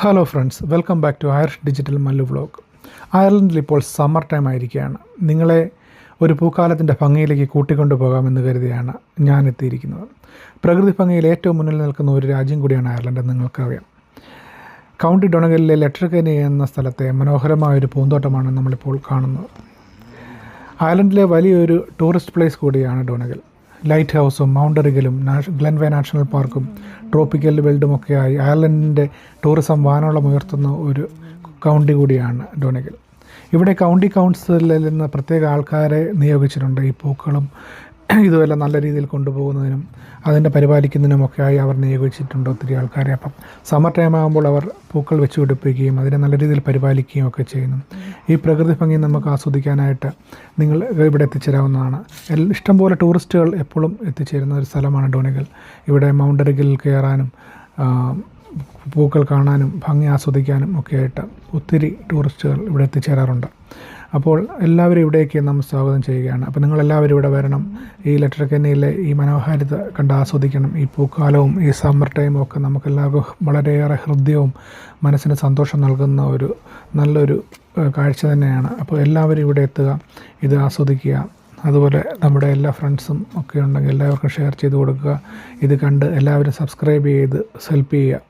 Hello friends, welcome back to Irish digital Mallu vlog. അയർലൻഡിൽ ഇപ്പോൾ summer time ആയിരിക്കുകയാണ്. നിങ്ങളെ ഒരു പൂക്കാലത്തിൻ്റെ ഭംഗിയിലേക്ക് കൂട്ടിക്കൊണ്ടു പോകാമെന്ന് കരുതിയാണ് ഞാൻ എത്തിയിരിക്കുന്നത്. പ്രകൃതി ഭംഗിയിൽ ഏറ്റവും മുന്നിൽ നിൽക്കുന്ന ഒരു രാജ്യം കൂടിയാണ് അയർലൻഡ് എന്ന് നിങ്ങൾക്കറിയാം. കൗണ്ടി ഡൊണഗലിലെ ലെറ്റർകെനി എന്ന സ്ഥലത്തെ മനോഹരമായൊരു പൂന്തോട്ടമാണ് നമ്മളിപ്പോൾ കാണുന്നത്. അയർലൻഡിലെ വലിയൊരു ടൂറിസ്റ്റ് പ്ലേസ് കൂടിയാണ് ഡൊണഗൽ. ലൈറ്റ് ഹൗസും മൗണ്ടറിഗലും ഗ്ലെൻവേ നാഷണൽ പാർക്കും ട്രോപ്പിക്കൽ വേൾഡുമൊക്കെയായി അയർലൻഡിൻ്റെ ടൂറിസം വാനോളം ഉയർത്തുന്ന ഒരു കൗണ്ടി കൂടിയാണ് ഡൊണഗൽ. ഇവിടെ കൗണ്ടി കൗൺസിലിൽ നിന്ന് പ്രത്യേക ആൾക്കാരെ നിയോഗിച്ചിട്ടുണ്ട്. ഈ പൂക്കളും ഇതുമെല്ലാം നല്ല രീതിയിൽ കൊണ്ടുപോകുന്നതിനും അതിൻ്റെ പരിപാലിക്കുന്നതിനുമൊക്കെയായി അവർ നിയോഗിച്ചിട്ടുണ്ട് ഒത്തിരി ആൾക്കാരെ. അപ്പം സമ്മർ ടൈം ആകുമ്പോൾ അവർ പൂക്കൾ വെച്ച് പിടിപ്പിക്കുകയും അതിനെ നല്ല രീതിയിൽ പരിപാലിക്കുകയും ഒക്കെ ചെയ്യുന്നു. ഈ പ്രകൃതി ഭംഗി നമുക്ക് ആസ്വദിക്കാനായിട്ട് നിങ്ങൾ ഇവിടെ എത്തിച്ചേരാവുന്നതാണ്. ഇഷ്ടംപോലെ ടൂറിസ്റ്റുകൾ എപ്പോഴും എത്തിച്ചേരുന്ന ഒരു സ്ഥലമാണ് ഡൊണഗൽ. ഇവിടെ മൗണ്ടറിഗിൽ കയറാനും പൂക്കൾ കാണാനും ഭംഗി ആസ്വദിക്കാനും ഒക്കെയായിട്ട് ഒത്തിരി ടൂറിസ്റ്റുകൾ ഇവിടെ എത്തിച്ചേരാറുണ്ട്. അപ്പോൾ എല്ലാവരും ഇവിടേക്ക് നമ്മൾ സ്വാഗതം ചെയ്യുകയാണ്. അപ്പോൾ നിങ്ങളെല്ലാവരും ഇവിടെ വരണം. ഈ ലെറ്റർകെനിയിലെ ഈ മനോഹാരിത കണ്ട് ആസ്വദിക്കണം. ഈ പൂക്കാലവും ഈ സമ്മർ ടൈമും ഒക്കെ നമുക്കെല്ലാവർക്കും വളരെയേറെ ഹൃദ്യവും മനസ്സിന് സന്തോഷം നൽകുന്ന ഒരു നല്ലൊരു കാഴ്ച തന്നെയാണ്. അപ്പോൾ എല്ലാവരും ഇവിടെ എത്തുക, ഇത് ആസ്വദിക്കുക. അതുപോലെ നമ്മുടെ എല്ലാ ഫ്രണ്ട്സും ഒക്കെ ഉണ്ടെങ്കിൽ എല്ലാവർക്കും ഷെയർ ചെയ്ത് കൊടുക്കുക. ഇത് കണ്ട് എല്ലാവരും സബ്സ്ക്രൈബ് ചെയ്ത് ഹെൽപ്പ് ചെയ്യുക.